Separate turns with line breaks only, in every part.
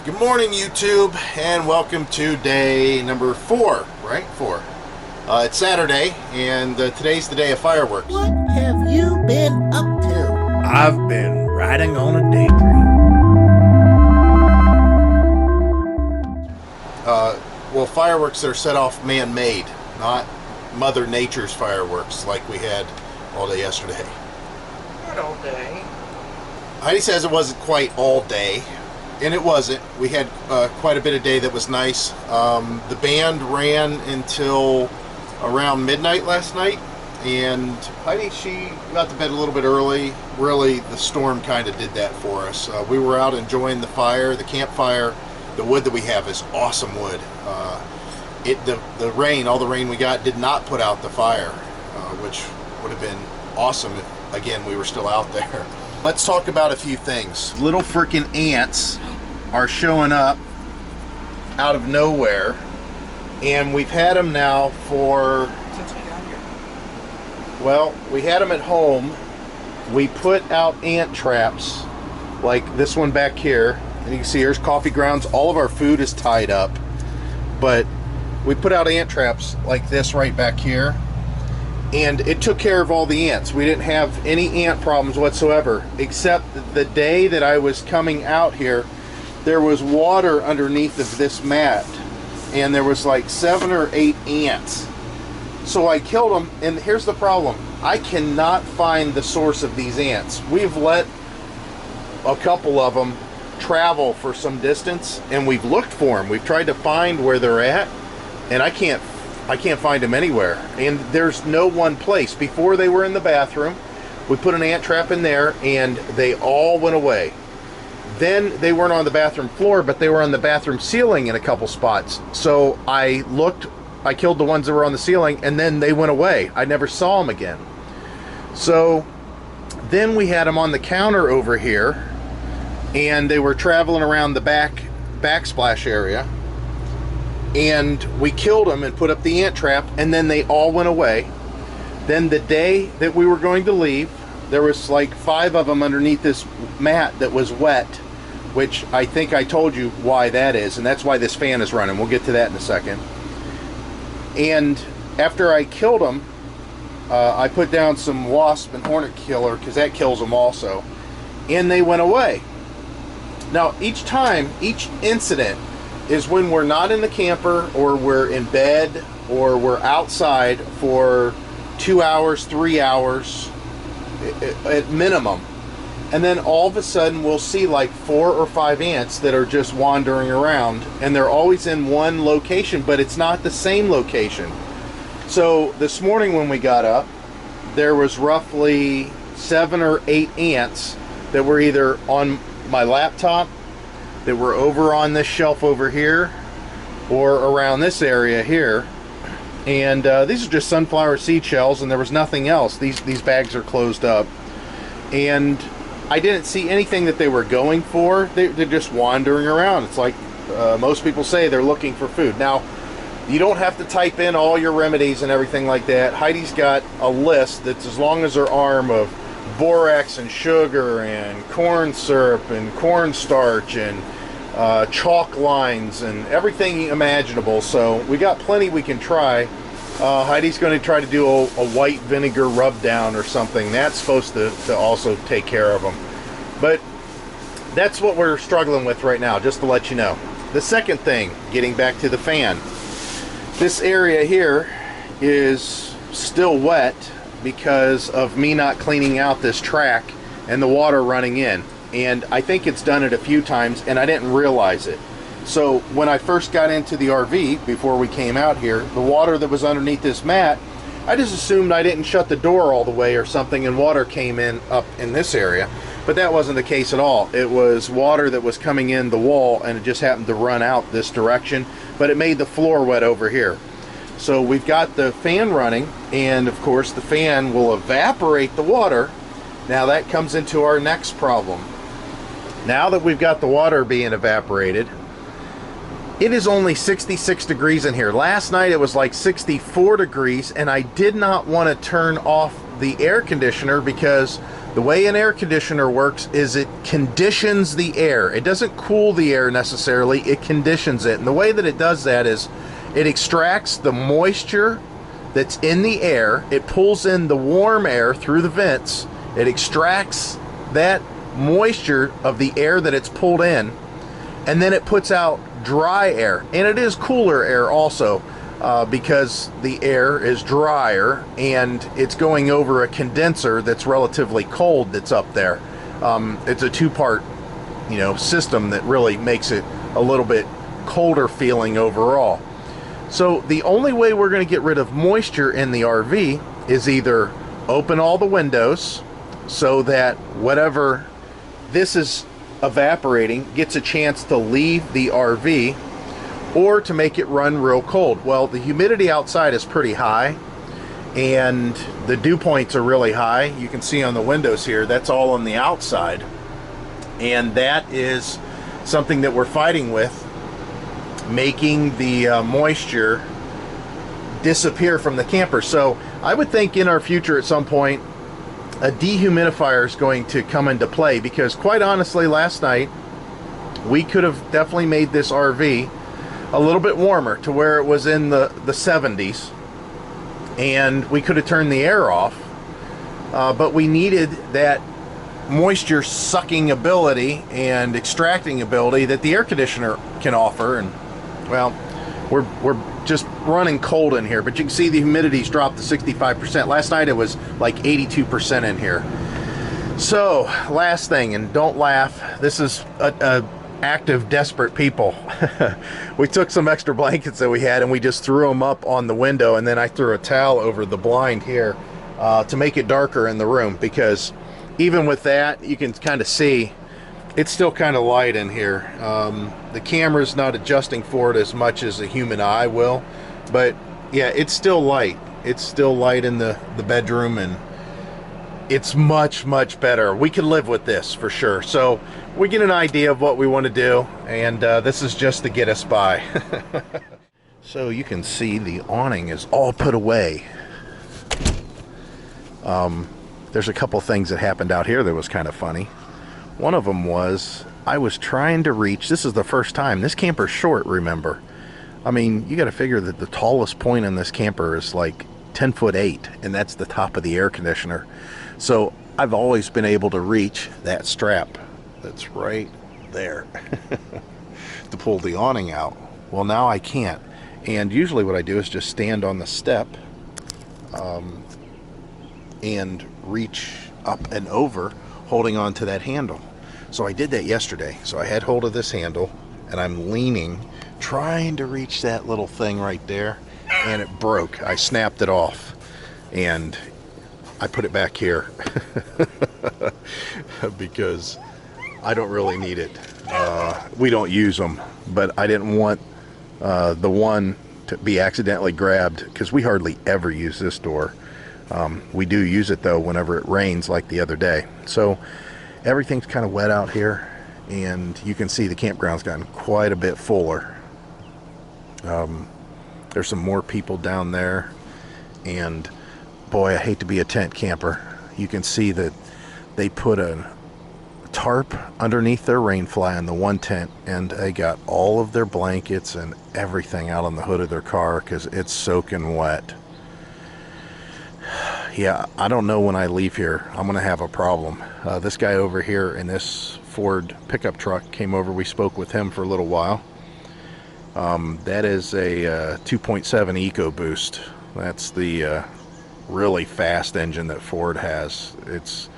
Good morning, YouTube, and welcome to day number 4, right? 4. It's Saturday, and today's the day of fireworks.
What have you been up to?
I've been riding on a daydream.
Well, fireworks are set off man-made, not Mother Nature's fireworks like we had all day yesterday.
Not all day.
Heidi says it wasn't quite all day. And it wasn't. We had quite a bit of day that was nice. The band ran until around midnight last night, and Heidi, she got to bed a little bit early. Really, the storm kind of did that for us. We were out enjoying the fire, the campfire. The wood that we have is awesome wood. The rain, all the rain we got, did not put out the fire, which would have been awesome if, again, we were still out there. Let's talk about a few things. Little freaking ants are showing up out of nowhere, and we've had them now for,
Since we got here.
well, we had them at home. We put out ant traps like this one back here, and you can see here's coffee grounds. All of our food is tied up, but we put out ant traps like this right back here, and it took care of all the ants. We didn't have any ant problems whatsoever, except the day that I was coming out here, there was water underneath of this mat, and there was like 7 or 8 ants. So I killed them, and here's the problem. I cannot find the source of these ants. We've let a couple of them travel for some distance, and we've looked for them. We've tried to find where they're at, and I can't find them anywhere. And there's no one place. Before they were in the bathroom, we put an ant trap in there, and they all went away. Then they weren't on the bathroom floor, but they were on the bathroom ceiling in a couple spots. So I killed the ones that were on the ceiling, and then they went away. I never saw them again. So then we had them on the counter over here, and they were traveling around the backsplash area. And we killed them and put up the ant trap, and then they all went away. Then the day that we were going to leave, there was like 5 of them underneath this mat that was wet, which I think I told you why that is, and that's why this fan is running. We'll get to that in a second. And after I killed them, I put down some wasp and hornet killer, because that kills them also, and they went away. Now, each incident is when we're not in the camper, or we're in bed, or we're outside for 2 hours, 3 hours at minimum, and then all of a sudden we'll see like 4 or 5 ants that are just wandering around, and they're always in one location, but it's not the same location. So this morning when we got up, there was roughly 7 or 8 ants that were either on my laptop, that were over on this shelf over here, or around this area here. And these are just sunflower seed shells, and there was nothing else. These bags are closed up, and I didn't see anything that they were going for. They're just wandering around. It's like most people say, they're looking for food. Now, you don't have to type in all your remedies and everything like that. Heidi's got a list that's as long as her arm of borax and sugar and corn syrup and cornstarch and chalk lines and everything imaginable. So we got plenty we can try. Heidi's going to try to do a white vinegar rub down or something. That's supposed to also take care of them. But that's what we're struggling with right now, just to let you know. The second thing, getting back to the fan. This area here is still wet because of me not cleaning out this track and the water running in. And I think it's done it a few times, and I didn't realize it. So when I first got into the RV, before we came out here, the water that was underneath this mat, I just assumed I didn't shut the door all the way or something, and water came in up in this area. But that wasn't the case at all. It was water that was coming in the wall, and it just happened to run out this direction, but it made the floor wet over here. So we've got the fan running, and of course the fan will evaporate the water. Now that comes into our next problem. Now that we've got the water being evaporated, it is only 66 degrees in here. Last night it was like 64 degrees, and I did not want to turn off the air conditioner because The way an air conditioner works is it conditions the air. It doesn't cool the air necessarily, it conditions it. And the way that it does that is it extracts the moisture that's in the air, it pulls in the warm air through the vents, it extracts that moisture of the air that it's pulled in, and then it puts out dry air. And it is cooler air also, because the air is drier and it's going over a condenser that's relatively cold that's up there. It's a two-part, system that really makes it a little bit colder feeling overall. So the only way we're going to get rid of moisture in the RV is either open all the windows so that whatever this is evaporating gets a chance to leave the RV, or to make it run real cold. Well, the humidity outside is pretty high and the dew points are really high. You can see on the windows here, that's all on the outside. And that is something that we're fighting with, making the moisture disappear from the camper. So I would think in our future at some point, a dehumidifier is going to come into play, because quite honestly, last night, we could have definitely made this RV a little bit warmer to where it was in the 70s, and we could have turned the air off, but we needed that moisture sucking ability and extracting ability that the air conditioner can offer. And well, we're just running cold in here, but you can see the humidity's dropped to 65%. Last night it was like 82% in here. So last thing, and don't laugh, this is a act of desperate people. We took some extra blankets that we had and we just threw them up on the window, and then I threw a towel over the blind here to make it darker in the room, because even with that, you can kind of see it's still kind of light in here. The camera's not adjusting for it as much as a human eye will, but yeah, it's still light. It's still light in the bedroom, and it's much better. We can live with this for sure. So we get an idea of what we want to do, and this is just to get us by. So you can see the awning is all put away. There's a couple things that happened out here that was kind of funny. One of them was I was trying to reach, this is the first time, this camper's short, remember. I mean, you got to figure that the tallest point in this camper is like 10'8", and that's the top of the air conditioner. So I've always been able to reach that strap that's right there to pull the awning out. Well, now I can't. And usually what I do is just stand on the step and reach up and over, holding on to that handle. So I did that yesterday. So I had hold of this handle and I'm leaning, trying to reach that little thing right there, and it broke. I snapped it off and I put it back here because I don't really need it. We don't use them, but I didn't want the one to be accidentally grabbed, because we hardly ever use this door. We do use it though whenever it rains, like the other day. So everything's kind of wet out here, and you can see the campground's gotten quite a bit fuller. There's some more people down there, and boy, I hate to be a tent camper. You can see that they put a tarp underneath their rain fly in the one tent, and they got all of their blankets and everything out on the hood of their car because it's soaking wet. Yeah, I don't know when I leave here, I'm gonna have a problem. This guy over here in this Ford pickup truck came over. We spoke with him for a little while. That is a 2.7 EcoBoost. That's the really fast engine that Ford has. It's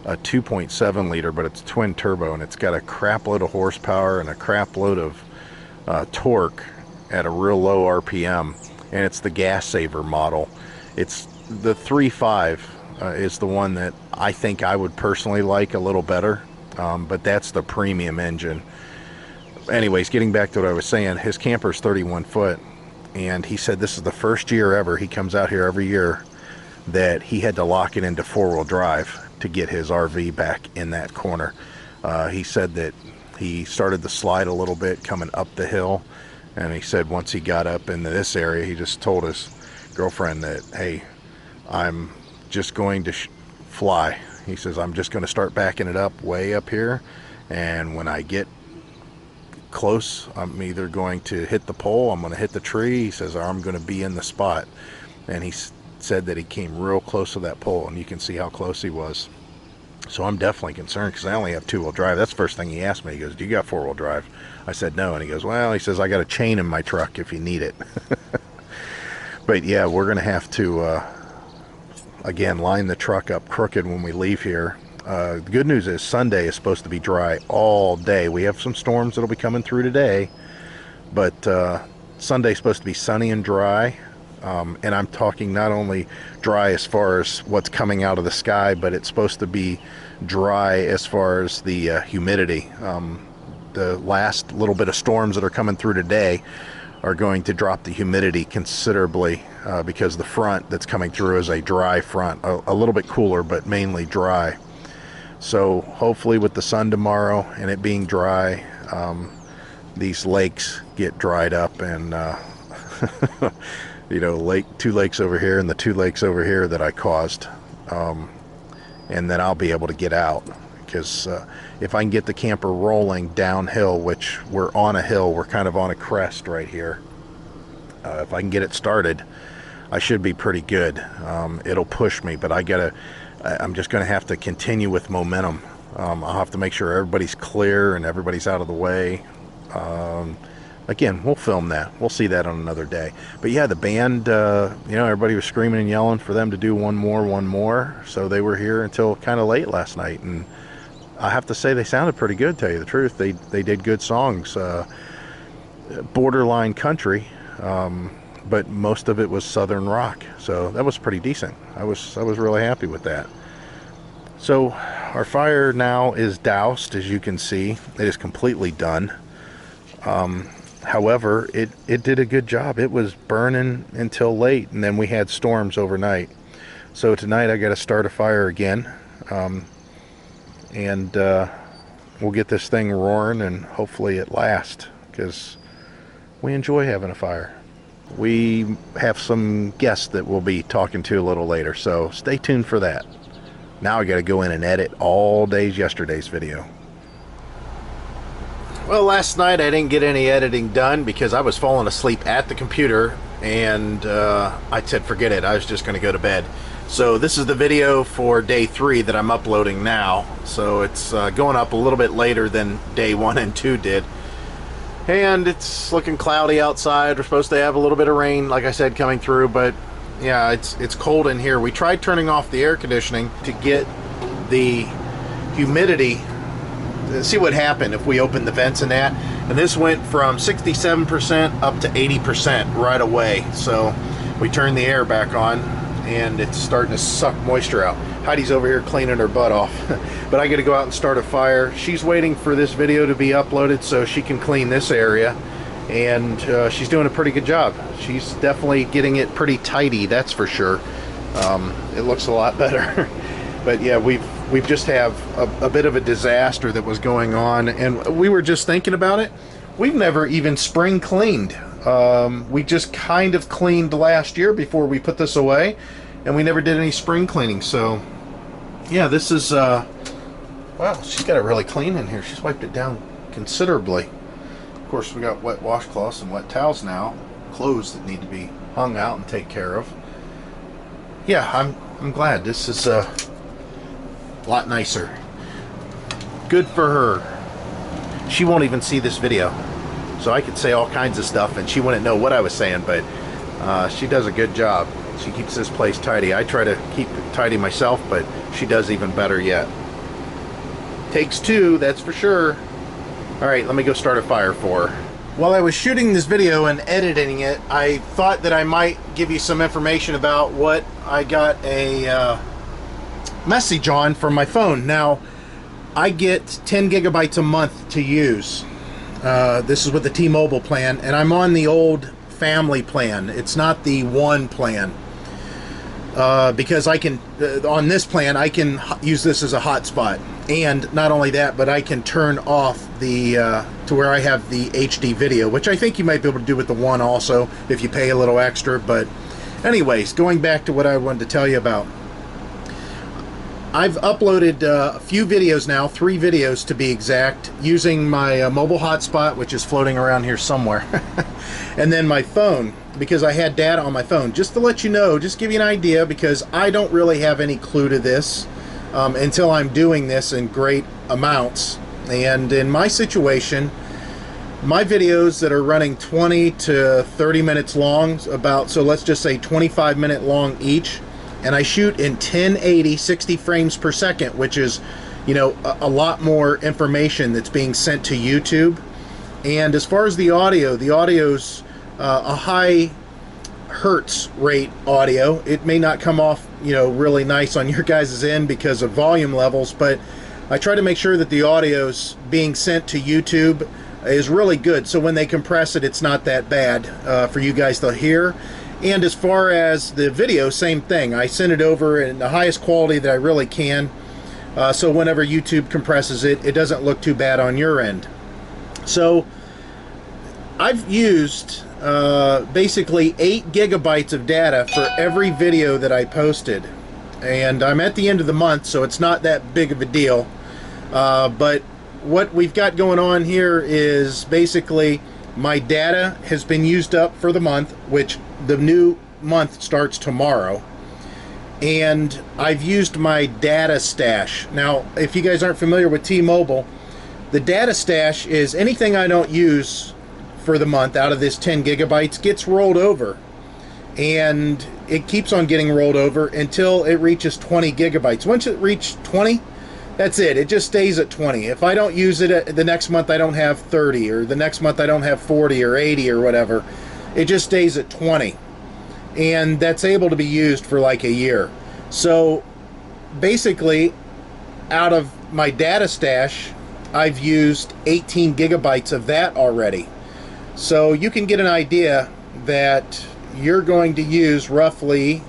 a 2.7 liter, but it's twin turbo, and it's got a crap load of horsepower and a crap load of torque at a real low RPM, and it's the gas saver model. It's the 3.5 is the one that I think I would personally like a little better, but that's the premium engine. Anyways, getting back to what I was saying, his camper's 31 foot, and he said this is the first year ever, he comes out here every year, that he had to lock it into four-wheel drive to get his RV back in that corner. He said that he started to slide a little bit coming up the hill, and he said once he got up into this area, he just told his girlfriend that, hey, I'm just going to fly. He says, I'm just going to start backing it up way up here, and when I get close, I'm either going to hit the pole, I'm going to hit the tree. He says, or I'm going to be in the spot. And he said that he came real close to that pole, and you can see how close he was. So I'm definitely concerned, because I only have 2-wheel drive. That's the first thing he asked me. He goes, do you got 4-wheel drive? I said no, and he goes, well, he says, I got a chain in my truck if you need it. But yeah, we're going to have to again, line the truck up crooked when we leave here. The good news is Sunday is supposed to be dry all day. We have some storms that'll be coming through today, but Sunday's supposed to be sunny and dry. And I'm talking not only dry as far as what's coming out of the sky, but it's supposed to be dry as far as the humidity. The last little bit of storms that are coming through today are going to drop the humidity considerably, because the front that's coming through is a dry front, a little bit cooler, but mainly dry. So hopefully with the sun tomorrow and it being dry, these lakes get dried up, and you know, 2 lakes over here and the 2 lakes over here that I caused, and then I'll be able to get out, because if I can get the camper rolling downhill, which we're on a hill, we're kind of on a crest right here, if I can get it started, I should be pretty good. It'll push me, but I'm just gonna have to continue with momentum. I'll have to make sure everybody's clear and everybody's out of the way. Again, we'll film that. We'll see that on another day. But yeah, the band, you know, everybody was screaming and yelling for them to do one more. So they were here until kind of late last night, and I have to say they sounded pretty good, tell you the truth. They did good songs, borderline country, but most of it was southern rock. So that was pretty decent. I was really happy with that. So our fire now is doused, as you can see. It is completely done. However, it did a good job. It was burning until late, and then we had storms overnight. So tonight I got to start a fire again, and we'll get this thing roaring, and hopefully it lasts, because we enjoy having a fire. We have some guests that we'll be talking to a little later, so stay tuned for that. Now I got to go in and edit all yesterday's video. Well, last night I didn't get any editing done because I was falling asleep at the computer, and I said forget it, I was just going to go to bed. So this is the video for day 3 that I'm uploading now. So it's going up a little bit later than day 1 and 2 did. And it's looking cloudy outside. We're supposed to have a little bit of rain, like I said, coming through, but yeah, it's cold in here. We tried turning off the air conditioning to get the humidity, see what happened if we opened the vents and that, and this went from 67% up to 80% right away. So we turned the air back on, and it's starting to suck moisture out. Heidi's over here cleaning her butt off, but I got to go out and start a fire. She's waiting for this video to be uploaded so she can clean this area, and she's doing a pretty good job. She's definitely getting it pretty tidy, that's for sure. It looks a lot better. But yeah, we've just have a bit of a disaster that was going on, and we were just thinking about it. We've never even spring cleaned. We just kind of cleaned last year before we put this away, and we never did any spring cleaning. So yeah, this is wow, she's got it really clean in here. She's wiped it down considerably. Of course, we got wet washcloths and wet towels now, clothes that need to be hung out and taken care of. Yeah, I'm glad. This is a lot nicer. Good for her. She won't even see this video, so I could say all kinds of stuff and she wouldn't know what I was saying, but she does a good job. She keeps this place tidy. I try to keep it tidy myself, but she does even better yet. Takes 2, that's for sure. All right, let me go start a fire for her. While I was shooting this video and editing it, I thought that I might give you some information about what I got a message on from my phone. Now, I get 10 gigabytes a month to use. This is with the T-Mobile plan, and I'm on the old family plan. It's not the one plan. Because I can, on this plan, I can use this as a hotspot. And not only that, but I can turn off the, to where I have the HD video, which I think you might be able to do with the one also, if you pay a little extra. But anyways, going back to what I wanted to tell you about. I've uploaded a few videos now, 3 videos to be exact, using my mobile hotspot, which is floating around here somewhere, and then my phone, because I had data on my phone. Just to let you know, just give you an idea, because I don't really have any clue to this until I'm doing this in great amounts. And in my situation, my videos that are running 20 to 30 minutes long, so let's just say 25-minute long each, and I shoot in 1080 60 frames per second, which is, you know, a lot more information that's being sent to YouTube. And as far as the audio's a high hertz rate audio. It may not come off, you know, really nice on your guys' end because of volume levels, but I try to make sure that the audio's being sent to YouTube is really good, so when they compress it, it's not that bad for you guys to hear. And as far as the video, same thing. I send it over in the highest quality that I really can, so whenever YouTube compresses it, it doesn't look too bad on your end. So I've used basically 8 gigabytes of data for every video that I posted, and I'm at the end of the month, so it's not that big of a deal. But what we've got going on here is basically my data has been used up for the month, which the new month starts tomorrow, and I've used my data stash. Now, if you guys aren't familiar with T-Mobile, the data stash is anything I don't use for the month out of this 10 gigabytes gets rolled over, and it keeps on getting rolled over until it reaches 20 gigabytes. Once it reaches 20, that's it. It just stays at 20. If I don't use it the next month, I don't have 30, or the next month I don't have 40 or 80 or whatever. It just stays at 20, and that's able to be used for like a year. So basically, out of my data stash, I've used 18 gigabytes of that already. So you can get an idea that you're going to use roughly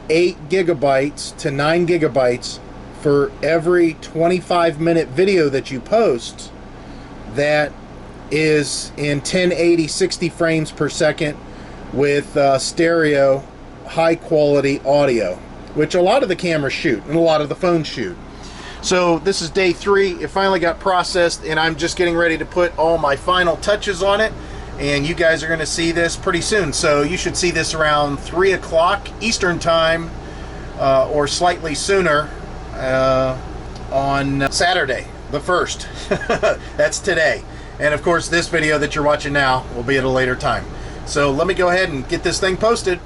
8 gigabytes to 9 gigabytes for every 25-minute video that you post that is in 1080 60 frames per second with stereo high quality audio, which a lot of the cameras shoot and a lot of the phones shoot. So this is day 3. It finally got processed, and I'm just getting ready to put all my final touches on it, and you guys are going to see this pretty soon. So you should see this around 3 o'clock Eastern time, or slightly sooner, on Saturday the 1st. That's today. And of course, this video that you're watching now will be at a later time. So let me go ahead and get this thing posted.